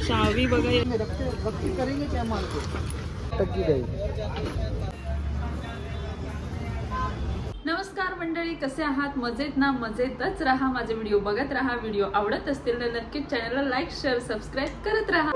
चावी बघा, रखती करेंगे क्या माल को तक की जाएगी। नमस्कार मंडळी, कसे आहात? मजेत ना? मजेतच राहा, माझे व्हिडिओ बघत राहा। व्हिडिओ आवडत असतील तर नक्कीच चॅनलला लाईक शेअर सबस्क्राईब करत राहा।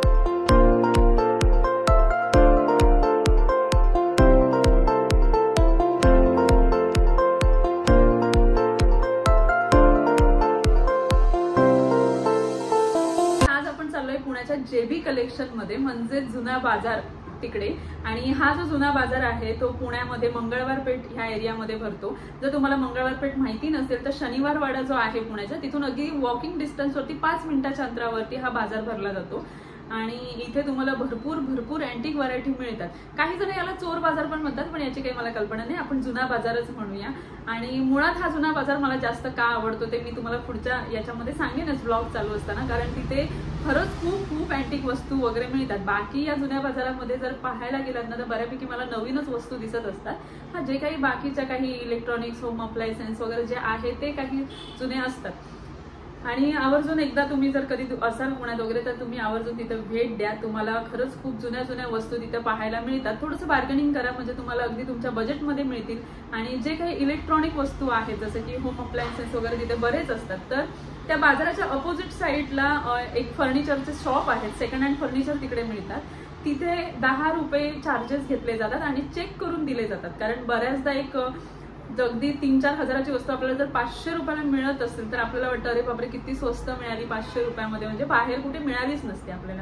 आज आपण चाललोय पुण्याच्या जेबी कलेक्शन मध्ये, म्हणजे जुना बाजार तिकडे। आणि हा जो जुना बाजार आहे तो पुण्यामध्ये मंगळवार पेठ ह्या एरियामध्ये भरतो। जर तुम्हाला मंगळवार पेठ माहिती नसेल तर शनिवार वाडा जो आहे पुण्याचा, तिथून अगदी वॉकिंग डिस्टन्स वरती 5 मिनिटाच्या अंतरावरती हा बाजार भरला जातो। आणि इथे तुम्हाला भरपूर अँटिक व्हरायटी मिळतात। काही जण याला चोर बाजार पण म्हणतात, पण याची काही मला कल्पना नाही, आपण जुना बाजारच म्हणूया। आणि मुळात हा जुना बाजार मला जास्त का आवडतो ते मी तुम्हाला पुढच्या याच्यामध्ये सांगेनच ब्लॉग चालू असताना, कारण तिथे खरंच खूप अँटिक वस्तू वगैरे मिळतात। बाकी या जुन्या बाजारामध्ये जर पाहायला गेलात ना तर बऱ्यापैकी मला नवीनच वस्तू दिसत असतात। हा जे काही बाकीच्या काही इलेक्ट्रॉनिक्स, होम अप्लायन्सेस वगैरे जे आहे ते काही जुने असतात। आणि आवर्जून एकदा तुम्ही जर कधी असाल पुण्यात वगैरे तर तुम्ही आवर्जून तिथे भेट द्या। तुम्हाला खरंच खूप जुन्या वस्तू तिथे पाहायला मिळतात। थोडंसं बार्गेनिंग करा म्हणजे तुम्हाला अगदी तुमच्या बजेटमध्ये मिळतील। आणि जे काही इलेक्ट्रॉनिक वस्तू आहेत जसं की होम अप्लायन्सेस वगैरे तिथे बरेच असतात। तर त्या बाजाराच्या अपोजिट साईडला एक फर्निचरचे शॉप आहेत, सेकंड हँड फर्निचर तिकडे मिळतात। तिथे 10 रुपये चार्जेस घेतले जातात आणि चेक करून दिले जातात। कारण बऱ्याचदा एक अगदी 3-4 हजाराची वस्तू आपल्याला जर 500 रुपयाला मिळत असेल तर आपल्याला वाटतं अरे बापरे किती स्वस्त मिळाली 500 रुपयामध्ये, म्हणजे बाहेर कुठे मिळालीच नसते आपल्याला।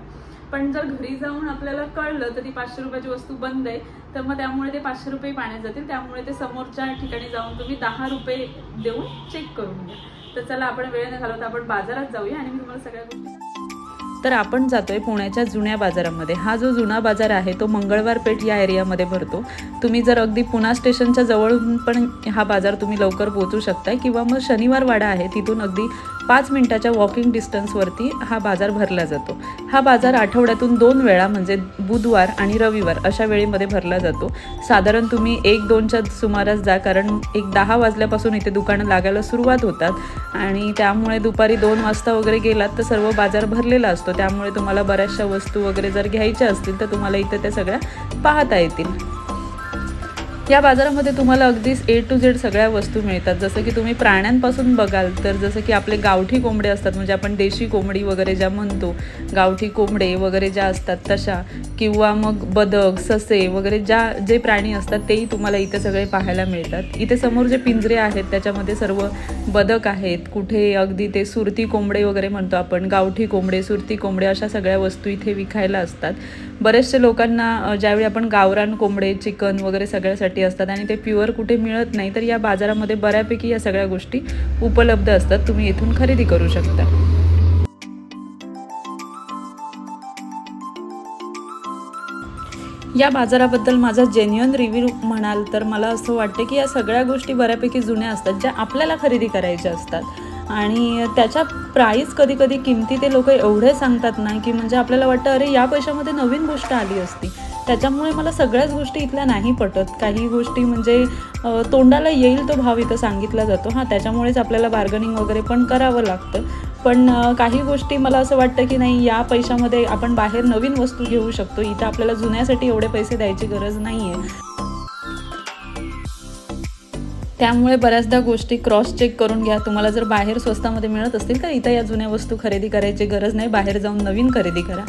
पण जर घरी जाऊन आपल्याला कळलं तर ती 500 रुपयाची वस्तू बंद आहे, तर मग त्यामुळे ते 500 रुपये पाण्यात जातील। त्यामुळे ते समोरच्या ठिकाणी जाऊन तुम्ही 10 रुपये देऊन चेक करून घ्या। तर चला आपण वेळ न घालवता आपण बाजारात जाऊया आणि मी तुम्हाला सगळ्या गोष्टी। तर आपण जातोय पुण्याच्या जुन्या बाजारामध्ये। हा जो जुना बाजार आहे तो मंगळवार पेठ या एरियामध्ये भरतो। तुम्ही जर अगदी पुणा स्टेशनच्या जवळून पण हा बाजार तुम्ही लवकर पोहोचू शकताय, किंवा मग शनिवार वाडा आहे तिथून अगदी 5 मिनिटाच्या वॉकिंग डिस्टन्सवरती हा बाजार भरला जातो। हा बाजार आठवड्यातून 2 वेळा म्हणजे बुधवार आणि रविवार अशा वेळेमध्ये भरला जातो। साधारण तुम्ही 1-2च्या सुमारास जा, कारण 10 वाजल्यापासून इथे दुकानं लागायला सुरुवात होतात आणि त्यामुळे दुपारी 2 वाजता वगैरे गेलात तर सर्व बाजार भरलेला असतो। त्यामुळे तुम्हाला बऱ्याचशा वस्तू वगैरे जर घ्यायच्या असतील तर तुम्हाला इथे त्या सगळ्या पाहता येतील। या बाजारामध्ये तुम्हाला अगदीच A to Z सगळ्या वस्तू मिळतात। जसं की तुम्ही प्राण्यांपासून बघाल तर जसं की आपले गावठी कोंबडे असतात, म्हणजे आपण देशी कोंबडी वगैरे ज्या म्हणतो, गावठी कोंबडे वगैरे ज्या असतात तशा, किंवा मग बदक, ससे वगैरे जे प्राणी असतात तेही तुम्हाला इथे सगळे पाहायला मिळतात। इथे समोर जे पिंजरे आहेत त्याच्यामध्ये सर्व बदक आहेत, कुठे अगदी ते सुरती कोंबडे वगैरे म्हणतो आपण, गावठी कोंबडे, सुरती कोंबडे अशा सगळ्या वस्तू इथे विकायला असतात। बरेचसे लोकांना ज्यावेळी आपण गावरान कोंबडे, चिकन वगैरे सगळ्यासाठी असतात आणि ते प्युअर कुठे मिळत नाही, तर या बाजारामध्ये बऱ्यापैकी या सगळ्या गोष्टी उपलब्ध असतात। तुम्ही इथून खरेदी करू शकता। या बाजाराबद्दल माझा जेन्युइन रिव्ह्यू म्हणाल तर मला असं वाटतं की या सगळ्या गोष्टी बऱ्यापैकी जुन्या असतात, ज्या आपल्याला खरेदी करायच्या असतात। आणि त्याच्या प्राईस कधी किमती ते लोक एवढे सांगतात ना की म्हणजे आपल्याला वाटतं अरे या पैशामध्ये नवीन गोष्ट आली असती। त्याच्यामुळे मला सगळ्याच गोष्टी इथल्या नाही पटत। काही गोष्टी म्हणजे तोंडाला येईल तो भाव इथं सांगितला जातो। हां, त्याच्यामुळेच आपल्याला बार्गनिंग वगैरे पण करावं लागतं। पण काही गोष्टी मला असं वाटतं की नाही, या पैशामध्ये आपण बाहेर नवीन वस्तू घेऊ शकतो, इथं आपल्याला जुन्यासाठी एवढे पैसे द्यायची गरज नाही आहे। त्यामुळे बऱ्याचदा गोष्टी क्रॉस चेक करून घ्या। तुम्हाला जर बाहेर स्वस्तामध्ये मिळत असतील तर इथं या जुन्या वस्तू खरेदी करायची गरज नाही, बाहेर जाऊन नवीन खरेदी करा।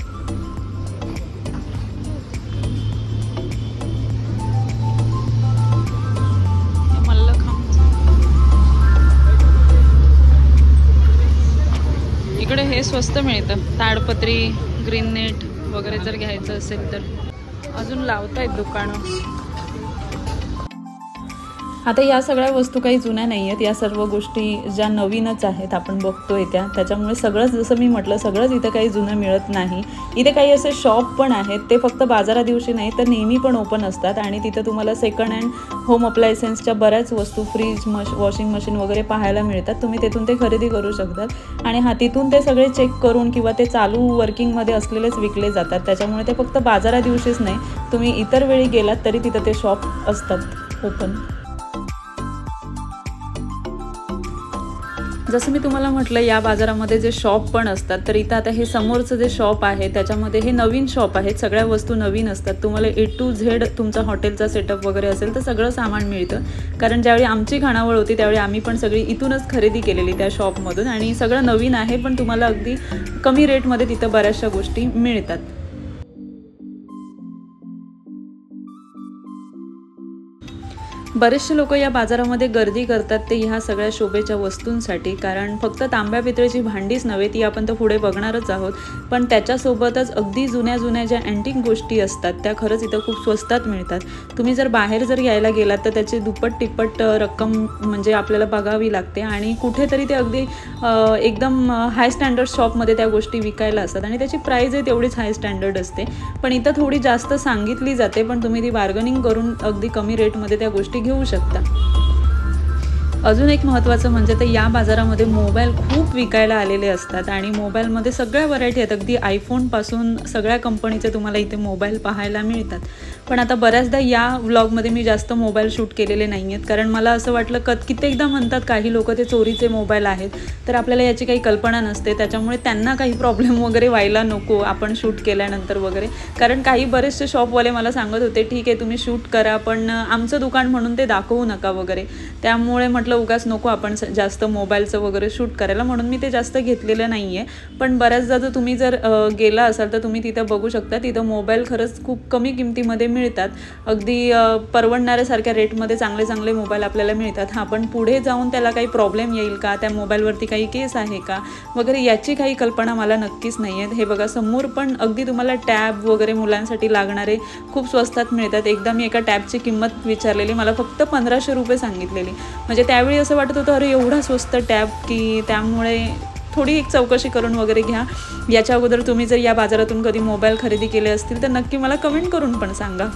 इकडे हे स्वस्त मिळतं, ताडपत्री, ग्रीन नेट वगैरे जर घ्यायचं असेल तर। अजून लावतायत दुकानं। आता या सगळ्या वस्तू काही जुन्या नाही आहेत, या सर्व गोष्टी ज्या नवीनच आहेत आपण बघतोय त्याच्यामुळे सगळंच, जसं मी म्हटलं, सगळंच इथं काही जुनं मिळत नाही। इथे काही असे शॉप पण आहेत, ते फक्त बाजारा दिवशी नाही तर नेहमी पण ओपन असतात आणि तिथं तुम्हाला सेकंड हँड होम अप्लायन्सेसच्या बऱ्याच वस्तू, फ्रीज, वॉशिंग मशीन वगैरे पाहायला मिळतात। तुम्ही तिथून ते खरेदी करू शकतात आणि तिथून ते सगळे चेक करून किंवा ते चालू वर्किंगमध्ये असलेलेच विकले जातात। त्याच्यामुळे ते फक्त बाजारा दिवशीच नाही, तुम्ही इतर वेळी गेलात तरी तिथं ते शॉप असतात ओपन। जसं मी तुम्हाला म्हटलं या बाजारामध्ये जे शॉप पण असतात, तर इथं आता हे समोरचं जे शॉप आहे त्याच्यामध्ये हे नवीन शॉप आहेत. सगळ्या वस्तू नवीन असतात. तुम्हाला A to Z तुमचा हॉटेलचा सेटअप वगैरे असेल तर सगळं सामान मिळतं. कारण ज्यावेळी आमची खानावळ होती त्यावेळी आम्ही पण सगळी इथूनच खरेदी केलेली त्या शॉपमधून आणि सगळं नवीन आहे, पण तुम्हाला अगदी कमी रेटमध्ये तिथं बऱ्याचशा गोष्टी मिळतात. बरेचसे लोक या बाजारामध्ये गर्दी करतात ते ह्या सगळ्या शोभेच्या वस्तूंसाठी. कारण फक्त तांब्या पितळेची भांडीच नव्हे, ती आपण तर पुढे बघणारच आहोत, पण त्याच्यासोबतच अगदी जुन्या जुन्या ज्या अँटिक गोष्टी असतात त्या खरंच इथं खूप स्वस्तात मिळतात. तुम्ही जर बाहेर जर यायला गेलात तर त्याची दुप्पट तिप्पट रक्कम म्हणजे आपल्याला बघावी लागते आणि कुठेतरी ते अगदी एकदम हाय स्टँडर्ड शॉपमध्ये त्या गोष्टी विकायला असतात आणि त्याची प्राईजही तेवढीच हाय स्टँडर्ड असते. पण इथं थोडी जास्त सांगितली जाते, पण तुम्ही ती बार्गनिंग करून अगदी कमी रेटमध्ये त्या गोष्टी घेऊ शकता. अजून एक महत्त्वाचं म्हणजे तर या बाजारामध्ये मोबाईल खूप विकायला आलेले असतात आणि मोबाईलमध्ये सगळ्या व्हरायटी आहेत. अगदी आयफोनपासून सगळ्या कंपनीचे तुम्हाला इथे मोबाईल पाहायला मिळतात. पण आता बऱ्याचदा या व्लॉगमध्ये मी जास्त मोबाईल शूट केलेले नाही आहेत, कारण मला असं वाटलं कित्येकदा म्हणतात काही लोक ते चोरीचे मोबाईल आहेत, तर आपल्याला याची काही कल्पना नसते, त्याच्यामुळे त्यांना काही प्रॉब्लेम वगैरे व्हायला नको आपण शूट केल्यानंतर वगैरे. कारण काही बरेचसे शॉपवाले मला सांगत होते ठीक आहे तुम्ही शूट करा, पण आमचं दुकान म्हणून ते दाखवू नका वगैरे. त्यामुळे म्हटलं उगाच नको आपण जास्त मोबाईलचं वगैरे शूट करायला, म्हणून मी ते जास्त घेतलेलं नाही आहे. पण बऱ्याचदा जर तुम्ही जर गेला असाल तर तुम्ही तिथं बघू शकता, तिथं मोबाईल खरंच खूप कमी किमतीमध्ये मिळतात. अगदी परवडणाऱ्यासारख्या रेटमध्ये चांगले चांगले मोबाईल आपल्याला मिळतात. हां, पण पुढे जाऊन त्याला काही प्रॉब्लेम येईल का, त्या मोबाईलवरती काही केस आहे का वगैरे याची काही कल्पना मला नक्कीच नाही आहे. हे बघा समोर पण अगदी तुम्हाला टॅब वगैरे मुलांसाठी लागणारे खूप स्वस्तात मिळतात. एकदा मी एका टॅबची किंमत विचारलेली, मला फक्त 1500 रुपये सांगितलेली. म्हणजे त्यावेळी असं वाटत होतं अरे एवढा स्वस्त टॅब की, त्यामुळे थोडी एक चौकशी करून वगैरे घ्या. याच्या अगोदर तुम्ही जर या बाजारातून कधी मोबाईल खरेदी केले असतील तर नक्की मला कमेंट करून पण सांगा.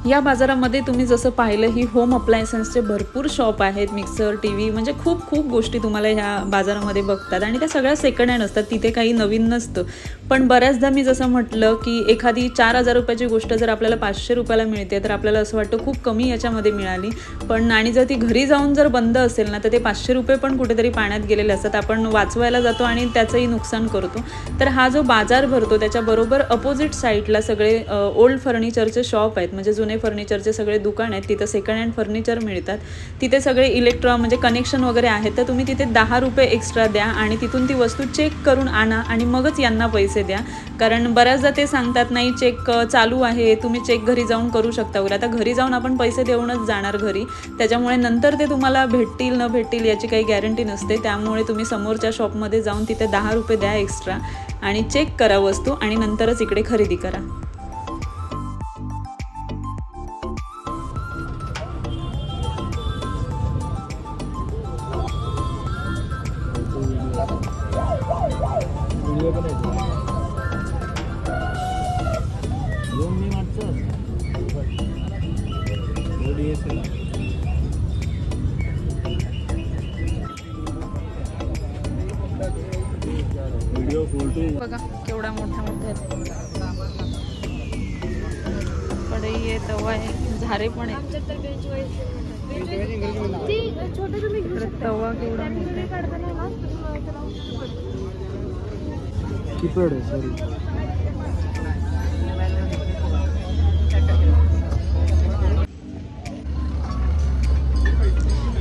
या बाजारामध्ये तुम्ही जसं पाहिलं ही होम अप्लायन्सेसचे भरपूर शॉप आहेत. मिक्सर, TV म्हणजे खूप खूप गोष्टी तुम्हाला ह्या बाजारामध्ये बघतात आणि त्या सगळ्या सेकंड हँड असतात, तिथे काही नवीन नसतं. पण बऱ्याचदा मी जसं म्हटलं की एखादी 4000 रुपयाची गोष्ट जर आपल्याला 500 रुपयाला मिळते तर आपल्याला असं वाटतं खूप कमी याच्यामध्ये मिळाली. पण आणि जर ती घरी जाऊन जर बंद असेल ना तर ते 500 रुपये पण कुठेतरी पाण्यात गेलेले असतात. आपण वाचवायला जातो आणि त्याचंही नुकसान करतो. तर हा जो बाजार भरतो त्याच्याबरोबर अपोजिट साईडला सगळे ओल्ड फर्निचरचे शॉप आहेत, म्हणजे जुने फर्निचरचे सगळे दुकान आहेत. तिथं सेकंड हँड फर्निचर मिळतात. तिथे सगळे म्हणजे कनेक्शन वगैरे आहेत, तर तुम्ही तिथे 10 रुपये एक्स्ट्रा द्या आणि तिथून ती वस्तू चेक करून आणा आणि मगच यांना पैसे द्या. कारण बऱ्याचदा ते सांगतात नाही चेक चालू आहे, तुम्ही चेक घरी जाऊन करू शकता वगैरे. आता घरी जाऊन आपण पैसे देऊनच जाणार घरी, त्याच्यामुळे नंतर ते तुम्हाला भेटतील न भेटतील याची काही गॅरंटी नसते. त्यामुळे तुम्ही समोरच्या शॉपमध्ये जाऊन तिथे 10 रुपये द्या एक्स्ट्रा आणि चेक करा वस्तू आणि नंतरच इकडे खरेदी करा. बघा केवढा मोठा मोठा आहे, कढई आहे, तवा आहे, झारे पण आहे. तवा केवढा मोठा.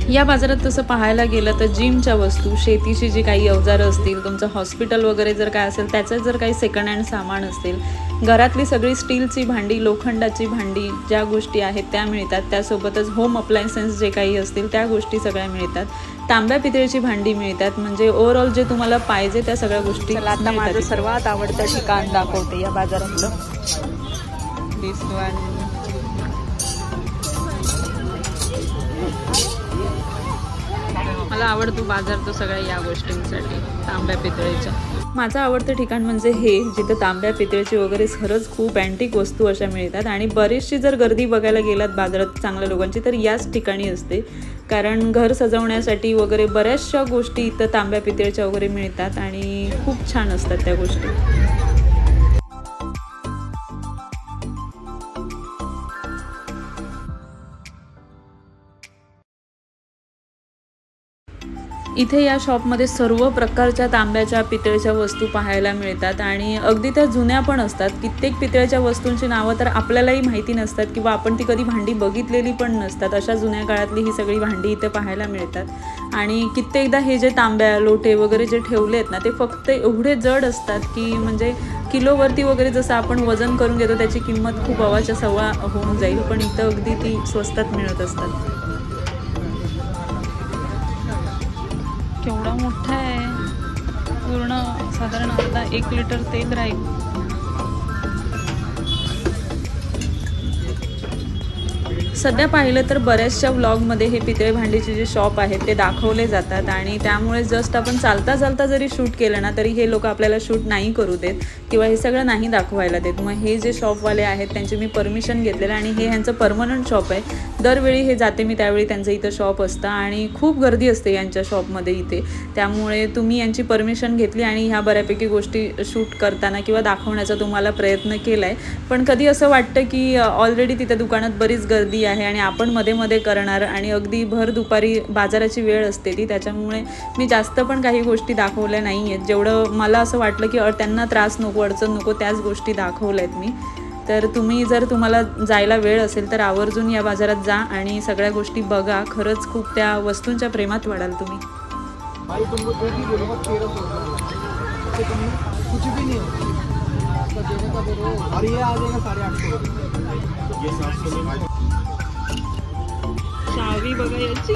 या बाजारात तसं पाहायला गेलं तर जिमच्या वस्तू, शेतीची जी काही अवजारं असतील, तुमचं हॉस्पिटल वगैरे जर काय असेल त्याचं जर काही सेकंड हँड सामान असेल, घरातली सगळी स्टीलची भांडी, लोखंडाची भांडी ज्या गोष्टी आहेत त्या मिळतात. त्यासोबतच होम अप्लायन्सेस जे काही असतील त्या गोष्टी सगळ्या मिळतात. तांब्या पितळेची भांडी मिळतात. म्हणजे ओव्हरऑल जे तुम्हाला पाहिजे त्या सगळ्या गोष्टी. आता माझं सर्वात आवडतं ठिकाण दाखवते या बाजारातलं. दिस वन. मला आवडतो बाजार तो सगळ्या या गोष्टींसाठी, तांब्या पितळेच्या. माझं आवडतं ठिकाण म्हणजे हे, जिथं तांब्या पितळेची वगैरे खरंच खूप अँटिक वस्तू अशा मिळतात. आणि बरीचशी जर गर्दी बघायला गेलात बाजारात चांगल्या लोकांची तर याच ठिकाणी असते. कारण घर सजवण्यासाठी वगैरे बऱ्याचशा गोष्टी इथं तांब्या पितळेच्या वगैरे मिळतात आणि खूप छान असतात त्या गोष्टी. इथे या शॉपमध्ये सर्व प्रकारच्या तांब्याच्या पितळेच्या वस्तू पाहायला मिळतात आणि अगदी त्या जुन्या पण असतात. कित्येक पितळेच्या वस्तूंची नावं तर आपल्यालाही माहिती नसतात किंवा आपण ती कधी भांडी बघितलेली पण नसतात. अशा जुन्या काळातली ही सगळी भांडी इथे पाहायला मिळतात आणि कित्येकदा हे जे तांब्या लोटे वगैरे जे ठेवले आहेत ना ते फक्त एवढे जड असतात की म्हणजे किलोवरती वगैरे जसं आपण वजन करून घेतो त्याची किंमत खूप अवाच्या सव्वा होऊन जाईल, पण इथं अगदी ती स्वस्तात मिळत असतात. केवढा मोठा आहे, पूर्ण साधारण आता 1 लिटर तेल राहील. सध्या पाहिलं तर बऱ्याचशा व्लॉगमध्ये हे पितळे भांडीचे जे शॉप आहेत ते दाखवले जातात आणि त्यामुळे जस्ट आपण चालता चालता जरी शूट केलं ना तरी हे लोक आपल्याला शूट नाही करू देत किंवा हे सगळं नाही दाखवायला देत. मग हे जे शॉपवाले आहेत त्यांची मी परमिशन घेतलेलं आणि हे ह्यांचं परमनंट शॉप आहे. दरवेळी हे जाते मी त्यावेळी त्यांचं इथं शॉप असतं आणि खूप गर्दी असते यांच्या शॉपमध्ये इथे. त्यामुळे तुम्ही यांची परमिशन घेतली आणि ह्या बऱ्यापैकी गोष्टी शूट करताना किंवा दाखवण्याचा तुम्हाला प्रयत्न केला आहे. पण कधी असं वाटतं की ऑलरेडी तिथे दुकानात बरीच गर्दी आहे आणि आपण मध्ये मध्ये करणार आणि अगदी भर दुपारी बाजाराची वेळ असते ती, त्याच्यामुळे मी जास्त पण काही गोष्टी दाखवल्या नाही आहेत. जेवढं मला असं वाटलं की त्यांना त्रास नको, अडचण नको, त्याच गोष्टी दाखवल्या आहेत मी. तर तुम्ही जर तुम्हाला जायला वेळ असेल तर आवर्जून या बाजारात जा आणि सगळ्या गोष्टी बघा. खरंच खूप त्या वस्तूंच्या प्रेमात पडाल तुम्ही. चावी बघा याची.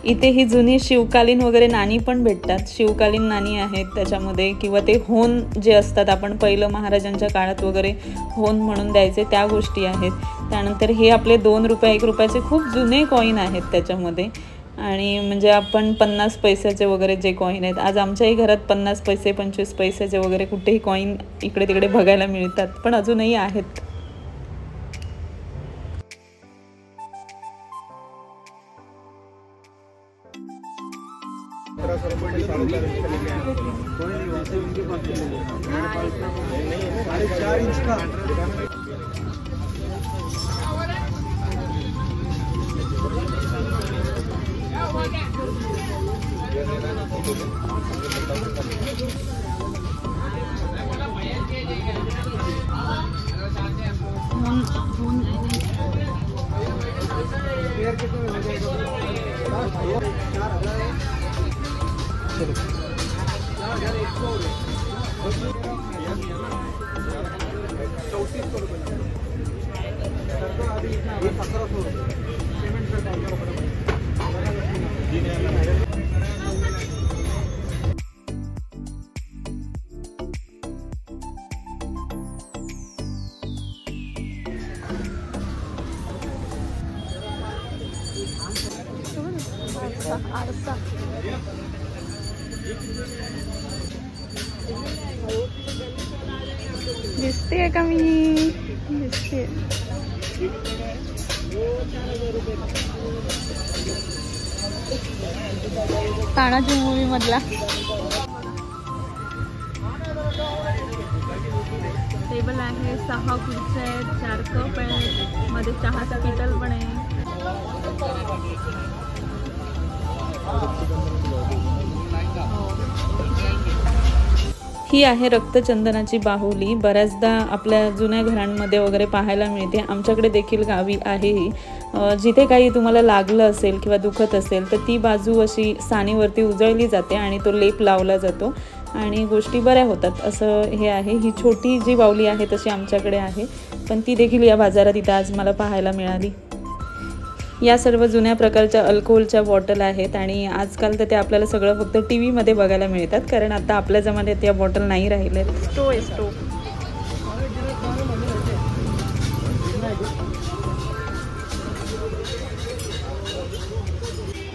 इथे ही जुनी शिवकालीन वगैरे नाणी पण भेटतात. शिवकालीन नाणी आहेत त्याच्यामध्ये किंवा ते होन जे असतात आपण पहिलं महाराजांच्या काळात वगैरे होन म्हणून द्यायचे त्या गोष्टी आहेत. त्यानंतर हे आपले 2 रुपये 1 रुपयाचे खूप जुने कॉईन आहेत त्याच्यामध्ये आणि म्हणजे आपण 50 पैशाचे वगैरे जे कॉईन आहेत. आज आमच्याही घरात 50 पैसे 25 पैशाचे वगैरे कुठेही कॉईन इकडे तिकडे बघायला मिळतात पण अजूनही आहेत. दिसते का मी? दिसते. तानाजी मूवी मधला टेबल आहे. 6 खुर्च्या आहेत, 4 कप आहेत, मध्ये चहाचा केटल पण आहे. ही आहे रक्तचंदनाची बाहुली. बऱ्याचदा आपल्या जुन्या घरांमध्ये वगैरे पाहायला मिळते. आमच्याकडे देखील गावी आहे ही. जिथे काही तुम्हाला लागलं असेल किंवा दुखत असेल तर ती बाजू अशी साणीवरती उजळली जाते आणि तो लेप लावला जातो आणि गोष्टी बऱ्या होतात. असं हे आहे. ही छोटी जी बाहुली आहे तशी आमच्याकडे आहे, पण ती देखील या बाजारात इथं आज मला पाहायला मिळाली. या सर्व जुन्या प्रकारच्या अल्कोहोलच्या बॉटल आहेत आणि आजकाल तर ते आपल्याला सगळं फक्त टी व्हीमध्ये बघायला मिळतात, कारण आता आपल्या जमान्यात या बॉटल नाही राहिल्या. स्टोव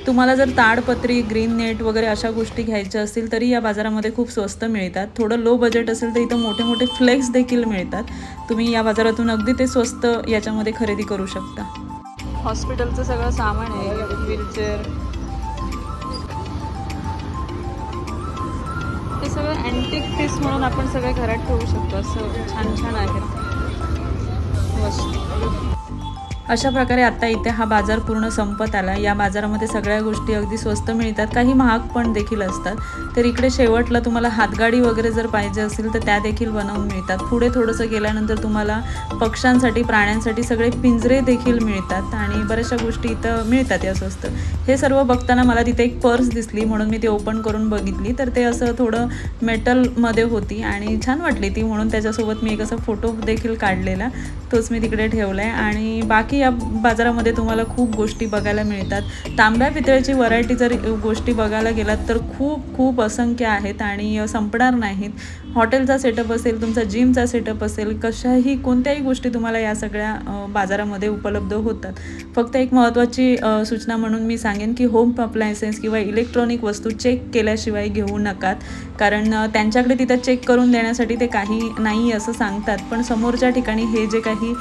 तुम्हाला जर ताडपत्री, ग्रीन नेट वगैरे अशा गोष्टी घ्यायच्या असतील तरी या बाजारामध्ये खूप स्वस्त मिळतात. थोडं लो बजेट असेल तर इथं मोठे मोठे फ्लेक्स देखील मिळतात. तुम्ही या बाजारातून अगदी ते स्वस्त याच्यामध्ये खरेदी करू शकता. हॉस्पिटलचं सगळं सामान आहे. व्हीलचेअर, सगळं अँटिक पीस म्हणून आपण सगळे घरात ठेवू शकतो, असं छान छान आहेत वस्तू. अशा प्रकारे आता इथे हा बाजार पूर्ण संपत आला. या बाजारामध्ये सगळ्या गोष्टी अगदी स्वस्त मिळतात, काही महाग पण देखील असतात. तर इकडे शेवटला तुम्हाला हातगाडी वगैरे जर पाहिजे असेल तर त्या देखील बनवून मिळतात. पुढे थोडंसं गेल्यानंतर तुम्हाला पक्ष्यांसाठी प्राण्यांसाठी सगळे पिंजरे देखील मिळतात आणि बऱ्याचशा गोष्टी इथं मिळतात या स्वस्त. हे सर्व बघताना मला तिथे एक पर्स दिसली म्हणून मी ती ओपन करून बघितली. तर ते असं थोडं मेटलमध्ये होती आणि छान वाटली ती, म्हणून त्याच्यासोबत मी एक असा फोटो देखील काढलेला, तोच मी तिकडे ठेवला आहे. आणि बाकी या बाजारामध्ये तुम्हाला खूप गोष्टी बघायला मिळतात. तांब्या पितळेची व्हरायटी जर गोष्टी बघायला गेलात तर खूप खूप असंख्य आहेत आणि संपणार नाहीत. हॉटेलचा सेटअप असेल, तुमचा जिमचा सेटअप असेल, कशाही कोणत्याही गोष्टी तुम्हाला या सगळ्या बाजारामध्ये उपलब्ध होतात. फक्त एक महत्त्वाची सूचना म्हणून मी सांगेन की होम अप्लायन्सेस किंवा इलेक्ट्रॉनिक वस्तू चेक केल्याशिवाय घेऊ नकात, कारण त्यांच्याकडे तिथं चेक करून देण्यासाठी ते काही नाही असं सांगतात. पण समोरच्या ठिकाणी हे जे काही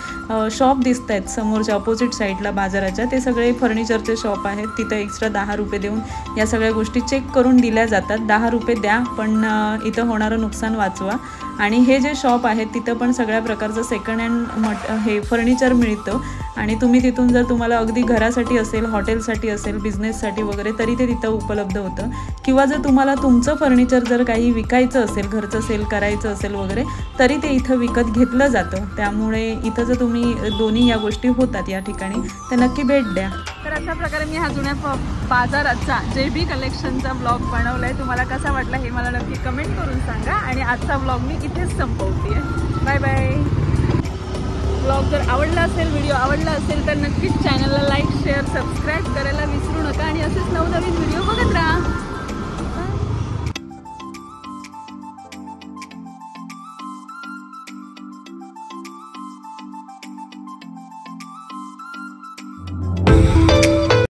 शॉप दिसत आहेत समोरच्या अपोजिट साईडला बाजाराच्या, ते सगळे फर्निचरचे शॉप आहेत. तिथं एक्स्ट्रा 10 रुपये देऊन या सगळ्या गोष्टी चेक करून दिल्या जातात. 10 रुपये द्या पण इथं होणारं नुकसान वाचवा. आणि हे जे शॉप आहेत तिथं पण सगळ्या प्रकारचं सेकंड हँड हे फर्निचर मिळतं आणि तुम्ही तिथून जर तुम्हाला अगदी घरासाठी असेल, हॉटेलसाठी असेल, बिझनेससाठी वगैरे तरी ते तिथं उपलब्ध होतं. किंवा जर तुम्हाला तुमचं फर्निचर जर काही विकायचं असेल, घरचं सेल करायचं असेल वगैरे, तरी ते इथं विकत घेतलं जातं. त्यामुळे इथं जर तुम्ही दोन्ही या गोष्टी होतात या ठिकाणी तर नक्की भेट द्या. तर अशा प्रकारे मी हा जुन्या बाजाराचा JB कलेक्शनचा ब्लॉग बनवला आहे. तुम्हाला कसा वाटला हे मला नक्की कमेंट करून सांगा आणि आजचा ब्लॉग मी इथेच संपवते. Bye bye. ब्लॉग जर आवडला असेल, व्हिडिओ आवडला असेल तर नक्कीच चॅनलला लाईक, शेअर, सबस्क्राईब करायला विसरू नका आणि असेच नवनवीन व्हिडिओ बघत राहा.